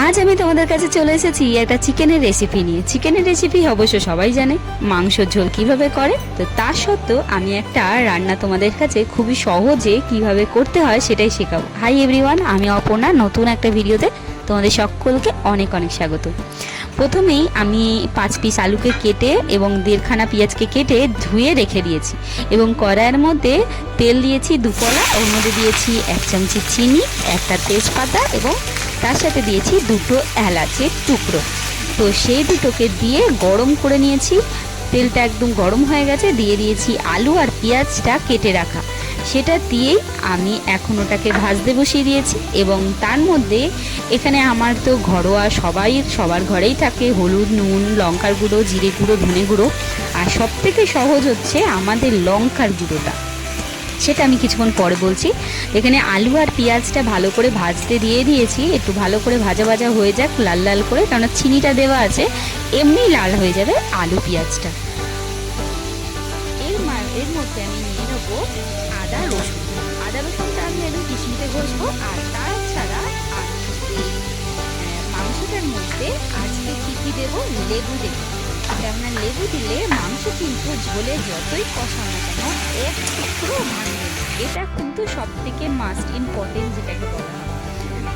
আজ আমি তোমাদের কাছে চলে এসেছি একটা চিকেনের রেসিপি নিয়ে। চিকেনের রেসিপি অবশ্য সবাই জানে, মাংসর ঝোল কিভাবে করে। তো তার সত্ত্বেও আমি একটা রান্না তোমাদের কাছে খুবই সহজে কিভাবে করতে হয় সেটাই শেখাবো। হাই এভরিওয়ান, আমি অপর্ণা, নতুন একটা ভিডিওতে তোমাদের সকলকে অনেক অনেক স্বাগত। প্রথমেই আমি 5 পিস আলুকে কেটে এবং 1.5 খানা পেঁয়াজকে কেটে ধুয়ে রেখে দিয়েছি এবং কড়াইয়ের মধ্যে তেল দিয়েছি 2 কলা, ওর মধ্যে দিয়েছি 1 চামচি চিনি, একটা তেজপাতা এবং তার সাথে দিয়েছি 2টো এলাচের টুকরো। তো সেই দুটোকে দিয়ে গরম করে নিয়েছি। তেলটা একদম গরম হয়ে গেছে, দিয়ে দিয়েছি আলু আর পেঁয়াজটা কেটে রাখা। সেটা দিয়েই আমি এখন ওটাকে ভাজতে বসিয়ে দিয়েছি এবং তার মধ্যে এখানে আমার তো ঘরোয়া সবার ঘরেই থাকে হলুদ, নুন, লঙ্কার গুঁড়ো, জিরে গুঁড়ো, ধনে গুঁড়ো, আর সবথেকে সহজ হচ্ছে আমাদের লঙ্কার গুঁড়োটা। সেটা আমি কিছুক্ষণ পরে বলছি। এখানে আলু আর পেঁয়াজটা ভালো করে ভাজতে দিয়ে দিয়েছি, একটু ভালো করে ভাজা ভাজা হয়ে যাক লাল লাল করে, কারণ চিনিটা দেওয়া আছে, এমনি লাল হয়ে যাবে আলু পেঁয়াজটা। এর মধ্যে আমি নিয়ে নেবো আদা রসুনটা আমি একদম কিশমিশে ঘষবো। আর তাছাড়া আমি এই মাংসটার মধ্যে আজকে কী দেবো, লেবু দেবো। কেননা লেবু দিলে মাংস কিন্তু ঝোলে যতই কষানো কেন এক টুকরো ভাঙবে না। এটা কিন্তু সব থেকে মাস্ট ইম্পর্টেন্ট যেটাকে বলা হয়।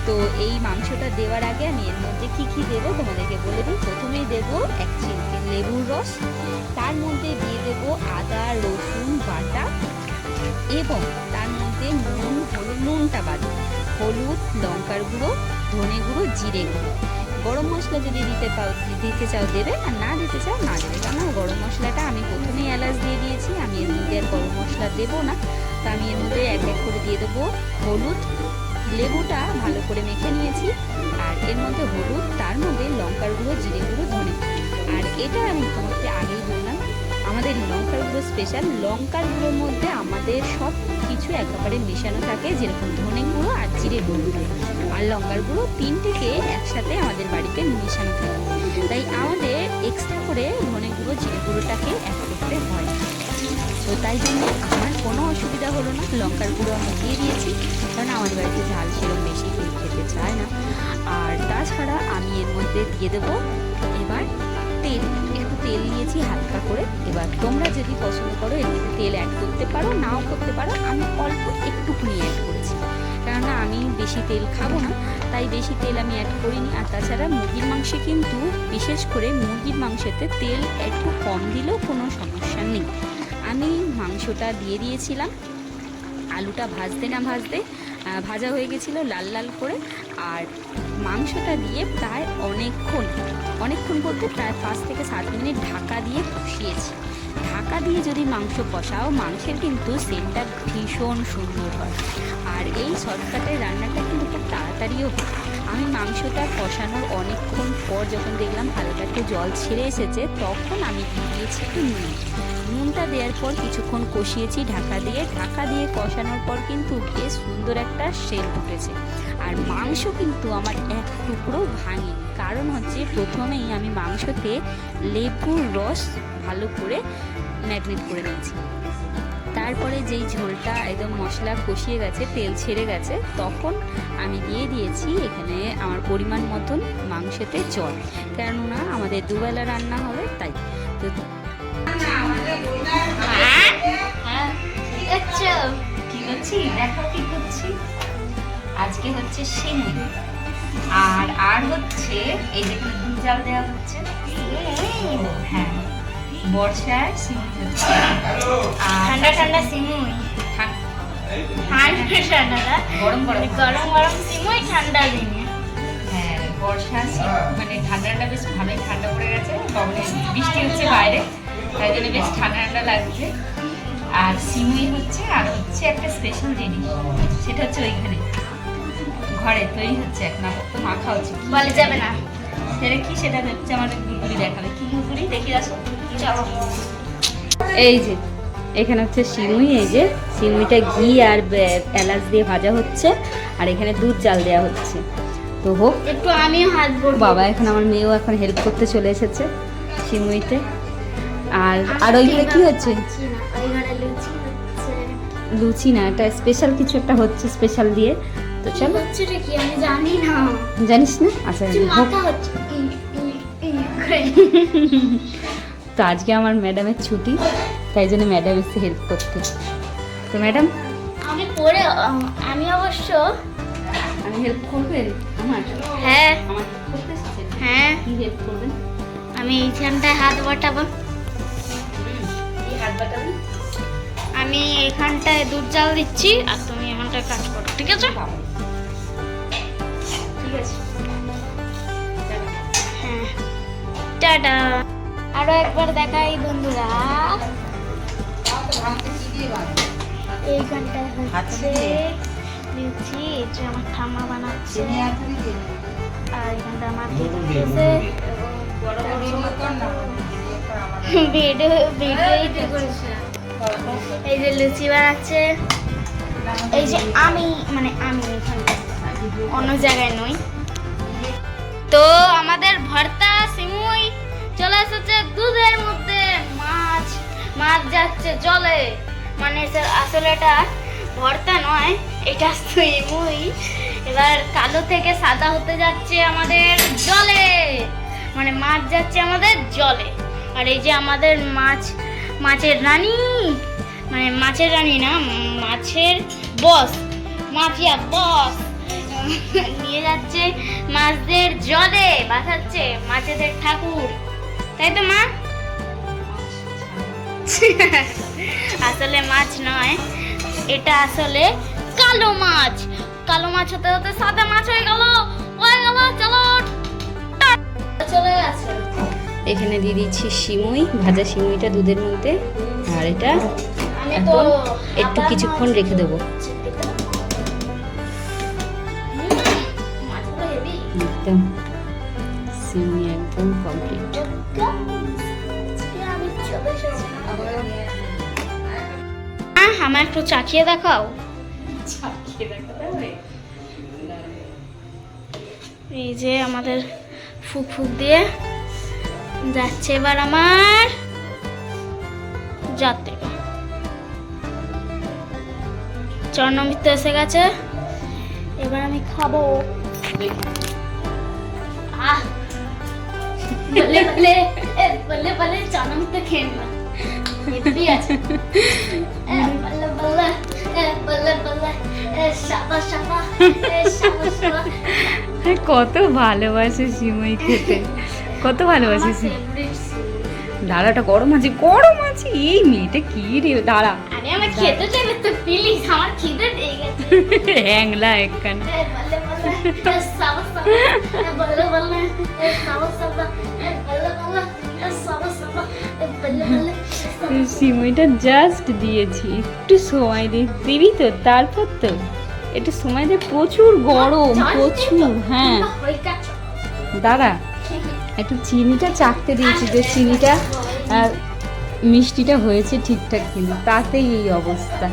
তো এই মাংসটা দেওয়ার আগে আমি এর মধ্যে কী দেবো তোমাদেরকে বলে দিই। প্রথমেই দেবো 1 চিমটি লেবুর রস, তার মধ্যে দিয়ে দেবো আদা রসুন বাটা এবং তার মধ্যে নুনটা বাদে হলুদ, লঙ্কার গুঁড়ো, ধনে গুঁড়ো, জিরে গুঁড়ো। গরম মশলা যদি দিতে চাও দেবে, আর না দিতে চাও না দেবে। কারণ গরম মশলাটা আমি প্রথমেই এলাচ দিয়ে দিয়েছি, আমি এর মধ্যে আর গরম মশলা দেবো না। তো আমি এর মধ্যে এক এক করে দিয়ে দেবো হলুদ, লেবুটা ভালো করে মেখে নিয়েছি, আর এর মধ্যে হলুদ, তার মধ্যে লঙ্কার গুঁড়ো, জিরে গুঁড়ো, ধনে। আর এটা আমি তোমাকে আগেই বললাম, আমাদের লঙ্কার গুঁড়ো স্পেশাল। লঙ্কার গুঁড়োর মধ্যে আমাদের সব কিছু একেবারে মেশানো থাকে, যেরকম ধনে গুঁড়ো আর জিরে গুঁড়ো আর লঙ্কার গুঁড়ো, তিনটেকে একসাথে আমাদের বাড়িতে মেশানো থাকে। তাই আমাদের এক্সট্রা করে ধনে গুঁড়ো জিরে গুঁড়োটাকে অ্যাড করতে হয়। তো তাই জন্য আমার কোনো অসুবিধা হলো না, লঙ্কার গুঁড়ো আমি দিয়ে দিয়েছি, কারণ আমাদের বাড়িতে ঝাল সেরকম বেশি কেউ খেতে চায় না। আর তাছাড়া আমি এর মধ্যে দিয়ে দেবো এবার একটু তেল নিয়েছি হালকা করে। এবার তোমরা যদি পছন্দ করো এর মধ্যে তেল অ্যাড করতে পারো, নাও করতে পারো। আমি অল্প একটুখানি অ্যাড করেছি, কেননা আমি বেশি তেল খাবো না, তাই বেশি তেল আমি অ্যাড করিনি। আর তাছাড়া মুরগির মাংসে কিন্তু বিশেষ করে মুরগির মাংসেতে তেল একটু কম দিলেও কোনো সমস্যা নেই। আমি মাংসটা দিয়ে দিয়েছিলাম, আলুটা ভাজতে না ভাজতে ভাজা হয়ে গেছিলো লাল লাল করে। আর মাংসটা দিয়ে প্রায় অনেকক্ষণ বলতে প্রায় 5 থেকে 7 মিনিট ঢাকা দিয়ে কষিয়েছি। ঢাকা দিয়ে যদি মাংস কষাও, মাংসের কিন্তু সেন্টটা ভীষণ সুন্দর হয়। আর এই শর্টকাটের রান্নাটা কিন্তু খুব তাড়াতাড়িও হয়। আমি মাংসটা কষানোর অনেকক্ষণ পর যখন দেখলাম হালকা একটু জল ছেড়ে এসেছে, তখন আমি দিয়ে দিয়েছি একটু নুনটা দেওয়ার পর কিছুক্ষণ কষিয়েছি ঢাকা দিয়ে কষানোর পর কিন্তু বেশ সুন্দর একটা সেন্ট উঠেছে। আর মাংস কিন্তু আমার এক টুকরো ভাঙেনি, কারণ হচ্ছে প্রথমেই আমি মাংসতে লেবুর রস ভালো করে ম্যারিনেট করে নিয়েছি। তারপরে যেই ঝোলটা একদম মশলা কষিয়ে গেছে, তেল ছেড়ে গেছে, তখন আমি দিয়ে দিয়েছি এখানে আমার পরিমাণ মতন মাংসতে জল, কেননা আমাদের দুবেলা রান্না হবে তাই। তো কি করছি দেখো, কি করছি আজকে হচ্ছে সিমুই, আর হচ্ছে এই যেখানে দুধ জাল দেওয়া হচ্ছে। হ্যাঁ, বর্ষায় সিমুই হচ্ছে, ঠান্ডা ঠান্ডা সিমুই, গরম সিমুই ঠান্ডা দিনে। হ্যাঁ, বর্ষা মানে ঠান্ডাটা বেশ ভালোই ঠান্ডা পড়ে গেছে, বৃষ্টি হচ্ছে বাইরে, তাই জন্য বেশ ঠান্ডা ঠান্ডা লাগছে। আর সিমুই হচ্ছে, আর হচ্ছে একটা স্পেশাল জিনিস, সেটা হচ্ছে ওইখানে ঘরে তৈরি হচ্ছে, এখন তো মাখা হচ্ছে, বলে যাবে না সেটা কি, সেটা হচ্ছে আমাদের গুড়গুড়ি দেখাবে। কি গুড়গুড়ি দেখি আসো, চলো। এই যে এখানে হচ্ছে সিমুই, এই যে সিমুইটা ঘি আর এলাচ দিয়ে ভাজা হচ্ছে, আর এখানে দুধ জাল দেওয়া হচ্ছে। তো হোক, একটু আমিও হাত বলবো। বাবা এখন আমার মেয়েও এখন হেল্প করতে চলে এসেছে সিমুইতে। আর ওইখানে কি হচ্ছে, লুচি না, এটা স্পেশাল কিছু একটা হচ্ছে স্পেশাল দিয়ে। তো চলো। হচ্ছে রে কি আমি জানি না। জানিস না? আচ্ছা হোক। মাথা হচ্ছে তো আজকে আমার ম্যাডামের ছুটি, তাই জন্য ম্যাডাম এসে হেল্প করতে। তো ম্যাডাম আমি পরে আমি অবশ্য আমি হেল্প করবেন আমার? হ্যাঁ আমার help করতে এসেছেন? হ্যাঁ কি হেল্প করবেন? আমি এইখানটায় হাত বাটাবো। কি হাত বাটাবেন? আমি এখানটায় দুধ জাল দিচ্ছি আর তুমি এখানটায় কাজ করো, ঠিক আছে? ঠিক আছে। হ্যাঁ টাটা। আরো একবার দেখাই বন্ধুরা, এইখানটায় হচ্ছে দিচ্ছি, এটা আমার ঠাম্মা বানাচ্ছে আর এখানটা আমার দিতেছে এই যে লুচি বানাচ্ছে। এই যে আমি এখানটা অন্য জায়গায় নই। তো আমাদের ভর্তা সিমুই চলে এসেছে দুধের মধ্যে। মাছ মাছ যাচ্ছে জলে, মানে আসলে এটা ভর্তা নয়, এটা সিমুই। এবার কালো থেকে সাদা হতে যাচ্ছে আমাদের জলে, মানে মাছ যাচ্ছে আমাদের জলে। আর এই যে আমাদের মাছের রানী, মানে মাছের রানী না, মাছের বস, মাফিয়া বস নিয়ে যাচ্ছে মাছদের জলে, বাঁচাচ্ছে মাছেদের ঠাকুর, তাই তো মা? আসলে মাছ নয়, এটা আসলে কালো মাছ। কালো মাছ হতে হতে সাদা মাছ হয়ে গেল। চলো চলে গেছে। এখানে দিয়ে দিচ্ছি সিমুই, ভাজা সিমুইটা দুধের মধ্যে। আর এটা আমি তো এখন একটু কিছুক্ষণ রেখে দেবো। মাছগুলো হেভি। একদম সিমুই একদম কমপ্লিট। আমি চলে এসেছি। আমার একটু চাখিয়ে দেখাও। এই যে আমাদের ফুক ফুক দিয়ে যাচ্ছে এবার আমার যাত্রী। চরণমিত্র এসে গেছে, এবার আমি খাবো। বলে বলে বলে বলে চরণমিত্র খেয়ে নিলাম, হেভি আছে। বলে বলে বলে বলে শাবা শাবা শাবা শাবা। কত ভালোবাসে সিমুই খেতে, কত ভালোবাসে। দাঁড়াটা গরম আছে, গরম আছে। এই মেয়েটা কি রে, দাঁড়া। আরে আমার খেতে চাইলে তো প্লিজ, আমার খিদে পেয়ে গেছে। হ্যাংলা একখান। বলে বলে শাবা শাবা বলে বলে শাবা শাবা বলে বলে শাবা শাবা বলে বলে। সিমুইটা জাস্ট দিয়েছি, একটু সময় দিবি তো, তারপর তো একটু সময় দে। প্রচুর গরম, প্রচুর। হ্যাঁ দাঁড়া, একটু চিনিটা চাখতে দিয়েছি যে চিনিটা আর মিষ্টিটা হয়েছে ঠিকঠাক কিনা, তাতেই এই অবস্থা।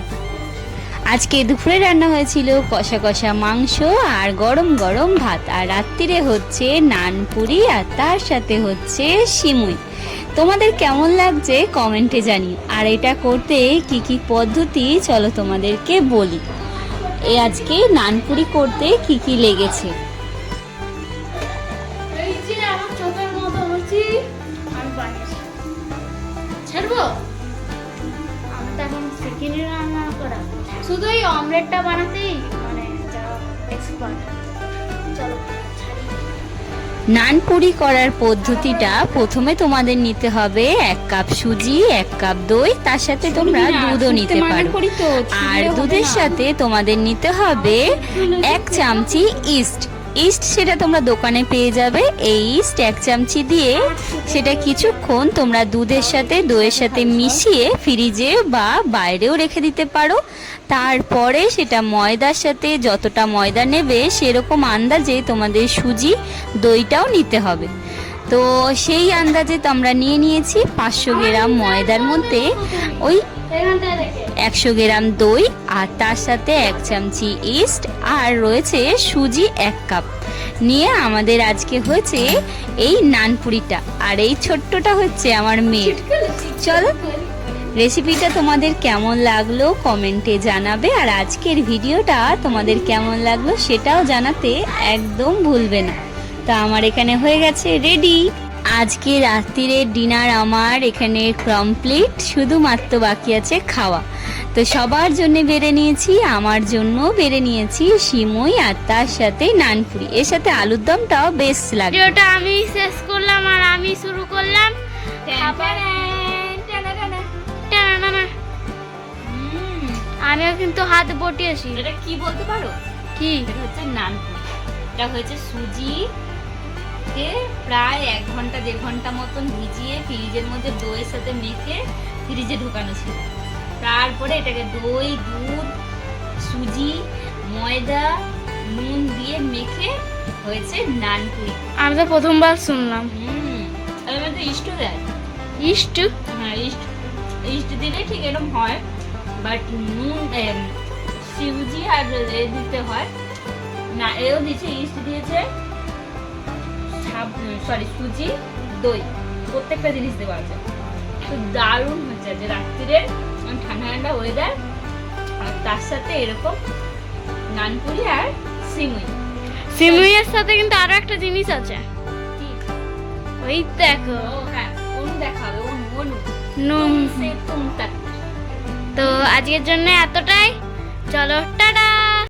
আজকে দুপুরে রান্না হয়েছিল কষা কষা মাংস আর গরম গরম ভাত, আর রাত্রিরে হচ্ছে নান পুরি, আর তার সাথে হচ্ছে সিমুই। তোমাদের কেমন লাগছে কমেন্টে জানিও। আর এটা করতে কি কি পদ্ধতি চলো তোমাদেরকে বলি। আজকে নানপুরি করতে কি কি লেগেছে। এই যে আমার চোখের মতো হচ্ছে আমি বানিয়েছি। ছাড়বো? আমি তো এখন শিখিনি রান্না করা, শুধু এই অমলেটটা বানাতেই মানে যা এক্সপার্ট। চলো নানপুরি করার পদ্ধতিটা, প্রথমে তোমাদের নিতে হবে 1 কাপ সুজি, 1 কাপ দই, তার সাথে তোমরা দুধও নিতে পারো। আর দুধের সাথে তোমাদের নিতে হবে 1 চামচি ইস্ট, সেটা তোমরা দোকানে পেয়ে যাবে। এই ইস্ট 1 চামচি দিয়ে সেটা কিছুক্ষণ তোমরা দুধের সাথে দইয়ের সাথে মিশিয়ে ফ্রিজে বা বাইরেও রেখে দিতে পারো। তারপরে সেটা ময়দার সাথে যতটা ময়দা নেবে সেরকম আন্দাজে তোমাদের সুজি দইটাও নিতে হবে। তো সেই আন্দাজে তো আমরা নিয়ে নিয়েছি 500 গ্রাম ময়দার মধ্যে ওই 100 গ্রাম দই, আর তার সাথে 1 চামচি ইস্ট, আর রয়েছে সুজি 1 কাপ নিয়ে আমাদের আজকে হয়েছে এই নানপুরিটা। আর এই ছোট্টটা হচ্ছে আমার মেয়ের। চলো রেসিপিটা তোমাদের কেমন লাগলো কমেন্টে জানাবে, আর আজকের ভিডিওটা তোমাদের কেমন লাগলো সেটাও জানাতে একদম ভুলবে না। তা আমার এখানে হয়ে গেছে রেডি। আজকে রাত্রিরের ডিনার আমার এখানে কমপ্লিট, শুধুমাত্র বাকি আছে খাওয়া। তো সবার জন্য বেড়ে নিয়েছি, আমার জন্য বেড়ে নিয়েছি সিমুই আর তার সাথে নানপুরি, এর সাথে আলুর দমটাও বেশ লাগে। ভিডিওটা আমি শেষ করলাম আর আমি শুরু করলাম খাবার। টানাটানা। আমিও কিন্তু হাত বটিয়েছি। এটা কি বলতে পারো? কি? এটা হচ্ছে নানপুরি। এটা হয়েছে সুজি কে প্রায় 1 ঘন্টা 1.5 ঘন্টা মতন ভিজিয়ে ফ্রিজের মধ্যে দইয়ের সাথে মেখে ফ্রিজে ঢোকানো ছিল। তারপরে এটাকে দই, দুধ, সুজি, ময়দা, নুন দিয়ে মেখে হয়েছে নানপুরি। আমি তো প্রথমবার শুনলাম। এর মধ্যে ইস্ট দেয়। ইস্ট? হ্যাঁ, ইস্ট দিলে ঠিক এরকম হয়, বাট নুন সুজি আর দিতে হয় না। এও দিয়েছে, ইস্ট দিয়েছে, সুজি, দই, প্রত্যেকটা জিনিস দেওয়া আছে। তো দারুণ হচ্ছে যে রাত্রিরে ঠান্ডা ঠান্ডা ওয়েদার, আর তার সাথে এরকম নানপুরি আর সিমুই। সিমুইয়ের সাথে কিন্তু আরো একটা জিনিস আছে। ওই দেখো, ও হ্যাঁ, অনু দেখাবে, অনু নুন। সে তুম তাক। তো আজকের জন্য এতটাই, চলো।